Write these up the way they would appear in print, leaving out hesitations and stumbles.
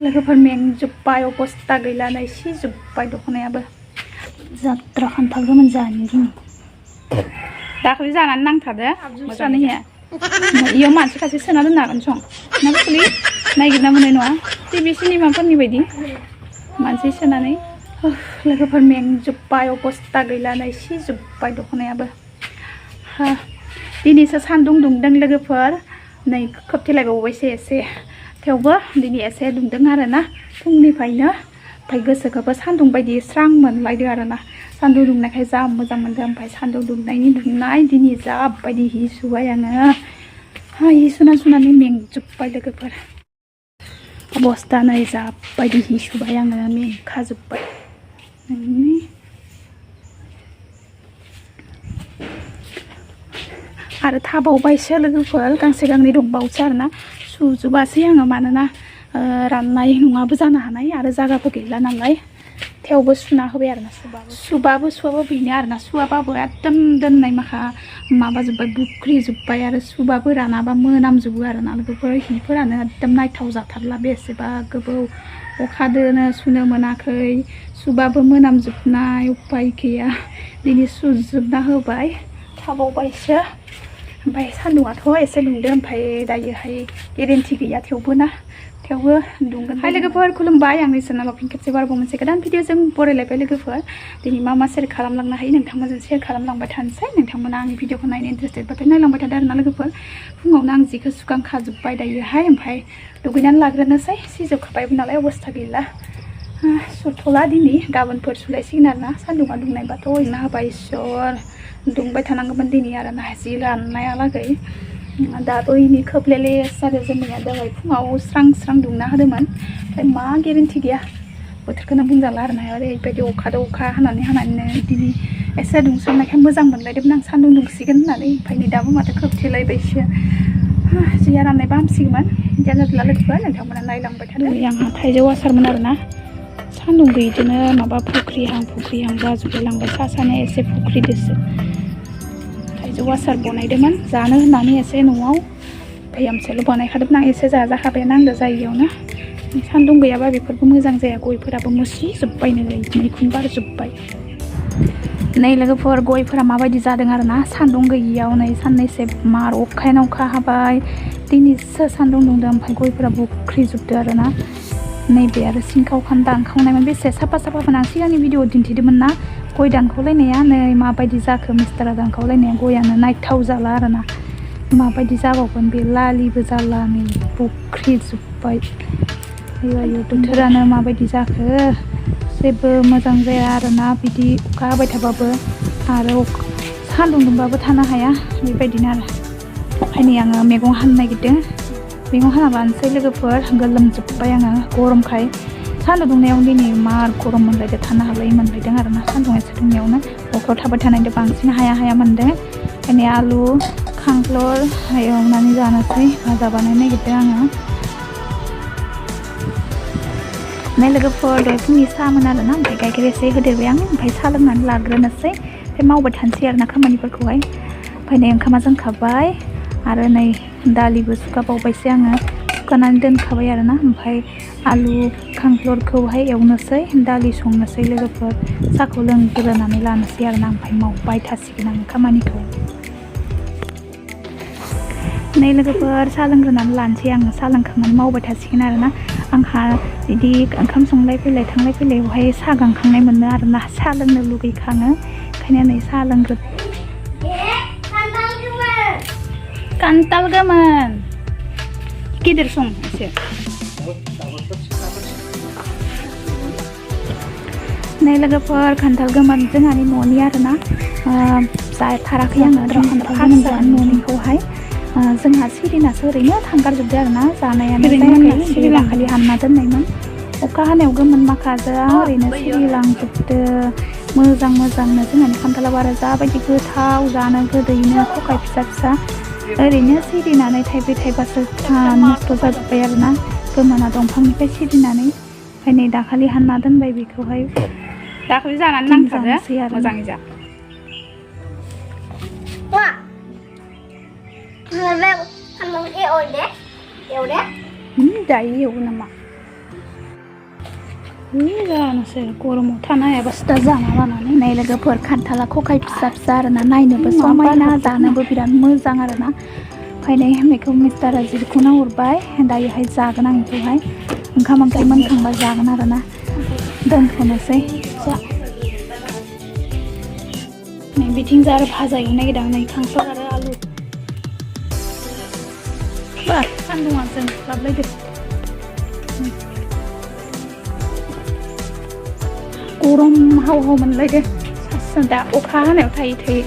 लोगोफोर मेंजोब्बाय अबस्था गैला नै सिजोब्बाय दख'नायाबो जात्रा खान्थाल गोमोन जानि दिनै दाखालि जानानै नांथारदो मोजाङै होया इयाव मानसि खासे सोना दोननो हागोन सं ना फुलि नायगिरना मोननाय नङा टिभि सिनेमाफोरनि बायदि मानसि सोनानै लोगोफोर मेंजोब्बाय अबस्था गैला नै सिजोब्बाय दख'नायाबो दिनैसो सान्दुं दुंदों लोगोफोर नै खोबथेलायबावबायसो एसे थेवबो दिनै एसे दुंदों आरोना फुंनिफ्रायनो ओमफ्राय गोसोखौबो सान्दुं बायदि स्रां मोनलायदों आरोना सान्दुं दुंनायखाय जा मोजां मोनदों ओमफ्राय सान्दुं दुंनायनि दुंनाय दिनै जा बायदि हि सुबाय आङो हि सुनानै मेंजोब्बाय लोगोफोर अबस्था नै जा बायदि हि सुबाय आङो मेंखाजोब्बाय आरो थाबावबायसो लोगोफोर गांसे गांनै दंबावोसो आरोना सुजोबासै आङो मानोना राननाय नङाबो जानो हानाय आरो जागाबो गैला नालाय थेवबो सुना होबाय आरोना सुबाबो बेनो आरोना सुवाबाबो एकदम दोननाय माखा माबाजोब्बाय बुख्रिजोब्बाय आरो सुबाबो रानाबा मोनामजोबो आरोना लोगोफोर हिफोरानो एकदम नायथाव जाथारला बेसेबा गोबाव अखादोनो सुनो मोनाखै सुबाबो मोनामजोबनाय उपाय गैया दिनै सुजोबना होबाय थाबावबायसो ओमफ्राय सान्दुंआथ' एसे दुंदों ओमफ्राय दायोहाय गेरेन्टि गैया थेवबो दुंगोन हाय लोगोफोर खुलुमबाय आंनि चेनेलाव फिन खेबसे बारबाव मोनसे गोदान भिडिअजों बरायलायबाय लोगोफोर दिनै मा सेयार खालामलांनो हायो नोंथांमोनजों सेयार खालामलांबाय थानोसै नोंथांमोना आंनि भिडिअखौ नायनो इन्टारेस्टेडबाथाय नायलांबाय थादो आरोना लोगोफोर फुङावनो आं जिखौ सुखांखाजोब्बाय दायोहाय ओमफ्राय दुगैनानै लाग्रोनोसै सिजोबखाबायबो नालाय अबस्था गैला सुथ'ला दिनै गाबोनफोर सुलायसिगोन आरोना सान्दुंआ दुंनायबाथ' ओरैनो होबाय इसोर दुंबाय थानांगौमोन दिनै आरोना जि राननायालागै दाबो इनि खोबलेले जादों जोंनिया दहाय फुङाव स्रां दुंना होदोंमोन ओमफ्राय मा गेरेन्टि गैया बोथोरखौनो बुंजाला आरोना ओरैबायदि अखा हानानैनो दिनै एसे दुंसावनायखाय मोजां मोनलायदोंमोन आं सान्दुं दुंसिगोन होननानै ओमफ्राय नै दाबो माथो खोबथेलायबायसो जिया राननायबा हामसिगौमोन जानांला लोगोफोर नोंथांमोना नायलांबाय थादो आंहा थाइजौ आसारमोन आरोना सान्दुं गैयिदोनो माबा फुख्रिहां जाजोबलायलांबाय सासानो एसे फुख्रिदोसो थाइजौ आसार बनायदोंमोन जानो होननानै एसे न'आव भैयामसेल' बानायखादोंमोन आं एसे जाजाखाबाय नांदो जायगायावनो सान्दुं गैयाबा बेफोरबो मोजां जाया गयफोराबो मुसिजोब्बायनो मैखुन बारजोब्बाय नै लोगोफोर गयफोरा माबायदि जादों आरोना सान्दुं गैयियाव नै साननैसो मार अखायानो अखा हाबाय दिनैसो सान्दुं दुंदों ओमफ्राय गयफोरा बुख्रिजोबदो आरोना नैबे आरो सिंखावखान दानखावनायमोन बेसे साफामोन आं सिगांनि भिडिअ दिन्थिदोंमोन ना गय दानखावलायनाया नै माबायदि जाखो मिस्टारा दानखावलायनाया गयानो नायथाव जाला आरोना माबायदि जाबावगोन बे लालिबो जाला नै बुख्रिजोब्बाय आयो बोथोरानो माबायदि जाखो जेबो मोजां जाया आरोना बिदि अखा हाबाय थाबाबो आरो सान्दुं दुंबाबो थानो हाया बेबायदिनो आरो ओंखायनो आङो मैगं हानो नागिरदों मैगं हाना लानोसै लोगोफोर गोलोमजोब्बाय आङो गरमखाय सान्दुं दुंनायाव दिनै मार गरम मोनलायदों थानो हालायै मोनलायदों आरोना सान्दुं एसे दुंनायावनो न'खराव थाबाय थानायदो बांसिन हाया मोनदों ओंखायनो आलु खांख्लर एवनानै जानोसै भाजा बानायनो नागिरदों आङो नै लोगोफोर दहाय फुंनि साहामोन आरोना ओमफ्राय गाइखेर एसे होदेरबाय आं ओमफ्राय साहा लोंनानै लाग्रोनोसै ओमफ्राय मावबाय थानोसै आरोना खामानिफोरखौहाय ओमफ्राय नै ओंखामा जोंखाबाय आरो नै दालिबो सुखाबावबायसो आङो सुखानानै दोनखाबाय आरोना ओमफ्राय आलु खांख्लरखौहाय एवनोसै दालि संनोसै लोगोफोर साहाखौ लोंग्रोनानै लानोसै आरोना ओमफ्राय मावबाय थासिगोन आं खामानिखौ नै लोगोफोर साहा लोंग्रोनानै लानोसै आङो साहा लोंखांनानै मावबाय थासिगोन आरोना आंहा बिदि ओंखाम संलाय फैलाय थांलाय फैलायावहाय साहा गांखांनाय मोनो आरोना साहा लोंनो लुगैखाङो ओंखायनो नै साहा लोंग्रो खान्थाल गोमोन गिदिर सं एसे नै लोगोफोर खान्थाल गोमोन जोंहानि न'नि आरोना जाथाराखै आङो न'निखौहाय जोंहा सिरिनासो ओरैनो थांगारजोबदों आरोना जानायानो जायाखै दाखालि हानना दोननायमोन अखा हानायाव गोमोन माखाजों ओरैनो सिरिलांजोबदो मोजांनो जोंहानि खान्थाला बारा जाबायदि गोथाव जानो गोदैनो खखाय फिसा ओरैनो सिरिनानै थाइबासो नस्थ' जाजोब्बाय आरोना गोमोना दंफांनिफ्राय सिरिनानै ओमफ्राय नै दाखालि हानना दोनबाय बेखौहाय दाखालि जानानै नांथारनोसै आरो मोजाङै जा दायो एवो नामा जानोसै गरमाव थानो हायाबासो दा जाना लानानै नै लोगोफोर खान्थाला खखाय फिसा फिसा आरोना नायनोबो समायना जानोबो बिराद मोजां आरोना ओमफ्राय नै बेखौ मिस्टारा जिखौ नाहरबाय दायोहाय जागोन आं बेखौहाय ओंखाम ओंख्रि मोनखांबा जागोन आरोना दोनथ'नोसै नै बिथिंजा आरो भाजा एवनो नागिरदों नै खांख्लार आरो आलु बा सान्दुङा जोंख्लाबलायदो गरम हाव हाव मोनलायदो दा अखा हानायाव थायै थायै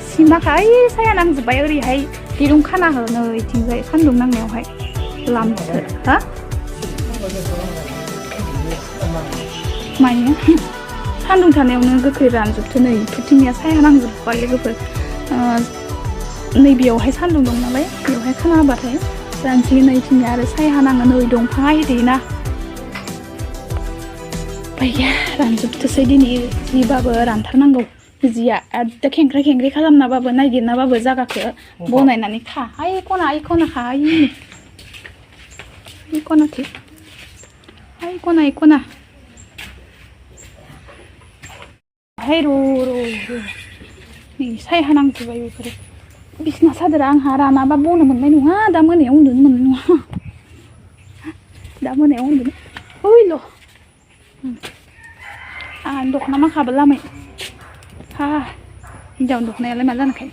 सिमाखा ओइ साया नांजोब्बाय ओरैहाय दिरुं खाना हो नै इथिंजाय सान्दुं नांनायावहाय लामसो हा मायो सान्दुं थानायावनो गोखै रानजोबथो नै फुथिंनिया साया नांजोब्बाय लोगोफोर नैबेयावहाय सान्दुं दं नालाय बेवहाय खाना होबाथाय रानसिगोन नैथिंनिया आरो साया नाङो नै दंफाङा इदिना गैया रानजोबथोसै दिनै जिबाबो रानथारनांगौ जिया एकदम खेंख्रा खेंख्रि खालामनाबाबो नागिरनाबाबो जागाखौ बनायनानै खा आइ खना खा आइ खनाथि आइ खना हाय र' नै साया नांजोब्बाय बेफोरो बिसना सादोरा आंहा रानाबा बनो मोननाय नङा दा मोनायाव उन्दुनो मोननाय नङा दा मोनायाव उन्दुनो ओइल' आंहा दख'ना माखाबो लामै हा हिन्जावनि दख'नायालाय मा जानोखाय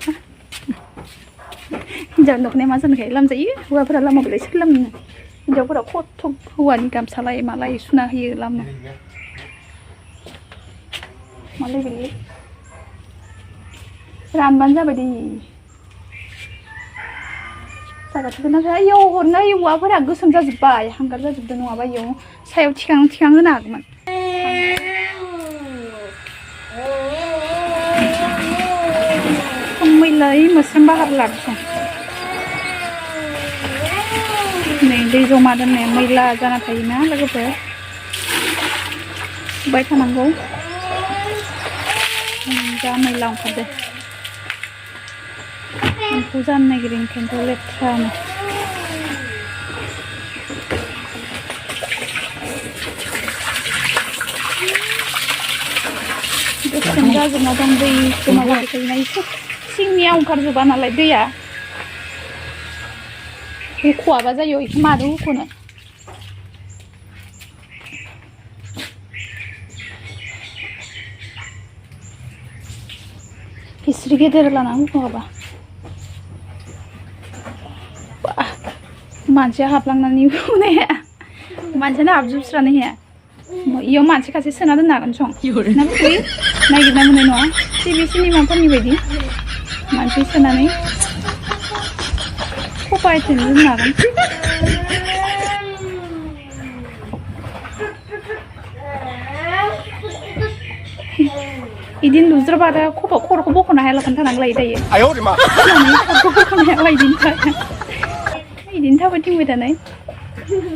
हिन्जावनि दख'नाया मा जानोखाय लामजायो हौवाफोरा लामाबालाय सोर लामनो हिन्जावफोरा खथ' हौवानि गामसालाय मालाय सुना होयो लामनो मालाय बेलाय रानबानो जाबाय दे जागाथिगोन ना इयाव हरनो हौवाफोरा गोसोम जाजोब्बाय हांगार जाजोबदों नङाबा इयाव सायाव थिखां होनो हागौमोन मैलाय मोस्रोम बाहार लाबोसं नै दै जमा दोननाया मैला जाना थायोना लोगोफोर सुबाय थानांगौ जा मैला ओंखारदो एम्फौ जानो नागिरो ओंखायनोथ' लेथ्रानो गोसोम जाजोबना दं दै जमा जाबाय थायोना एसे सिंनिया ओंखारजोबा नालाय दैया हुख'आबा जायो बेखौ माजों हुख'नो हिस्रि गेदेर लाना हुख'आबा मानसिया हाबलांनानै हुनाया मानसियानो हाबजोबस्रानो हाया इयाव मानसि खासे सोना दोननो हागोन सं ना फुख्रि नागिरना मोननाय नङा टिभि सिनेमाफोरनि बायदि मानसि सोनानै खफा आइथिंजों दोननो हागोन इदिन लुज्राबा दा खर'खौ बख'नो हायालाखोन थानांगौ लायो दायो बख'नो हायाला इदिनो थाबाय थिंबाय थानाय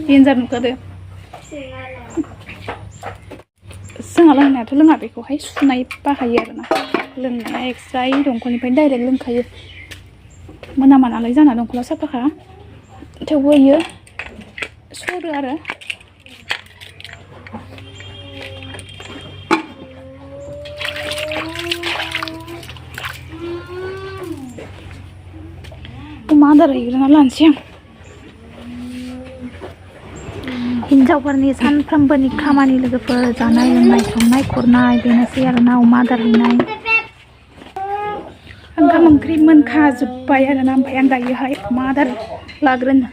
देन्जार नुखादो जोंहा लोंनायाथ' लोङा बेखौहाय सुनाय बाहायो आरोना लोंनाया एक्सट्रा दंखलनिफ्राय डाइरेक्ट लोंखायो मोनामा नालाय जाना दंखला साफाखा थेवबो इयो सरो आरो अमा आदार हैग्रोना लानोसै आं हिन्जावफोरनि सानफ्रोमबोनि खामानि लोगोफोर जानाय लोंनाय संनाय खुरनाय बेनोसै आरोना अमा आदार हैनाय ओंखाम ओंख्रि मोनखाजोब्बाय आरोना ओमफ्राय आं दायोहाय अमा आदार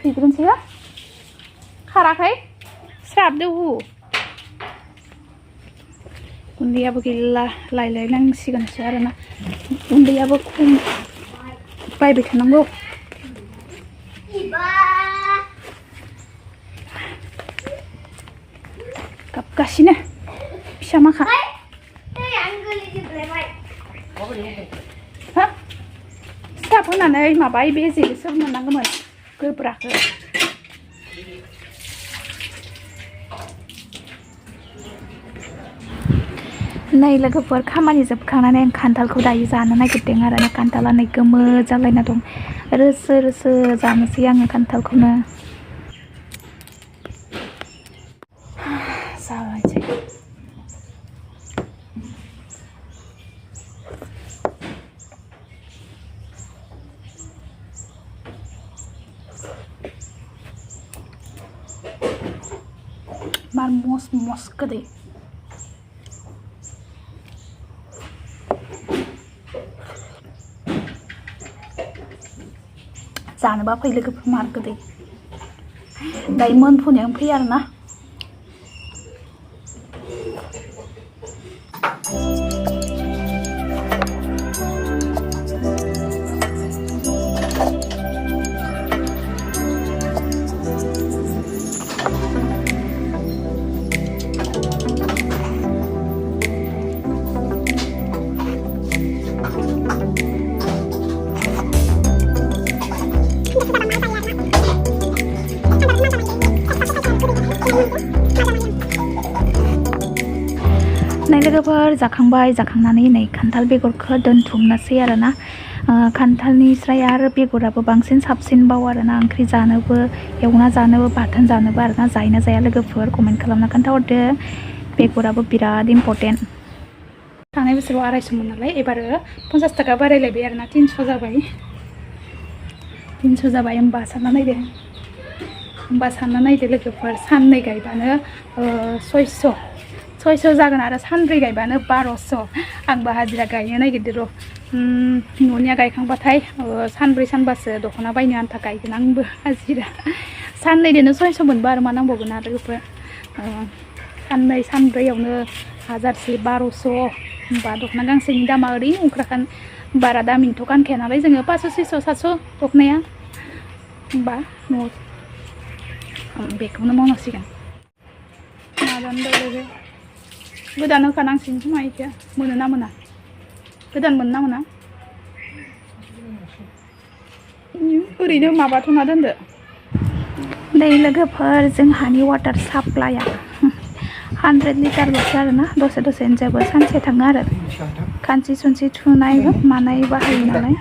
हैग्रोनोसै खाराखै स्राबदो हु गुन्दैयाबो गैला लायलायनांसिगोनसो आरोना गुन्दैयाबो खम बायबाय थानांगौ गाबगासिनो फिसा माखा हा साब होनानै माबाय बे जेसो मोननांगौमोन गोब्राखौ नै लोगोफोर खामानि जोबखांनानै आं खान्थालखौ दायो जानो नागिरदों आरो खान्थाला नै गोमो जालायना दं रोसो रोसो जानोसै आङो खान्थालखौनो जाबायसै मार मस गोदै जानोबा फै लोगोफोर मार गोदै दायो मोनफुनायावनो फैयो आरोना लोगोफोर जाखांबाय जाखांनानै नै खान्थाल बेगरखौ दोनथुमनोसै आरोना खान्थालनिस्राय आरो बेगराबो बांसिन साबसिनबाव आरोना ओंख्रि जानोबो एवना जानोबो बाथोन जानोबो आरोना जायोना जाया लोगोफोर कमेन्ट खालामना खोन्थाहरदो बेगराबो बिराद इम्पर्टेन्ट थांनाय बोसोराव 250 नालाय एबार 50 थाखा बारायलायबाय आरोना 300 जाबाय 300 जाबाय होमबा सानना नायदो लोगोफोर साननै गायबानो 600 जागोन आरो सानब्रै गायबानो 1200 आंबो हाजिरा गायनो नागिरदो र' न'निया गायखांबाथाय सानब्रै सानबासो दख'ना बायनो आन्था गायगोन आंबो हाजिरा साननैदोनो 600 मोनबा आरो मा नांबावगोन आरो लोगोफोर साननै सानब्रैयावनो 1000 1200 होमबा दख'ना गांसेनि दामा ओरैनो ओंखारखान बारा दामिनिथ' गानखाया नालाय जोङो 500 600 700 दख'नाया होमबा न'आव बेखौनो मावनांसिगोन माबानो लोगो गोदान होखानांसिगोन खोमा इखो मोनो ना मोना गोदान मोनो ना मोना ओरैनो माबाथ'ना दोनदो नै लोगोफोर जोंहानि वाटार साप्लाइया 100 लिटारल'सो आरोना दसे दसेनो जोबो सानसे थाङो आरो खानसि सुनसि थुनाय मानाय बाहायो नालाय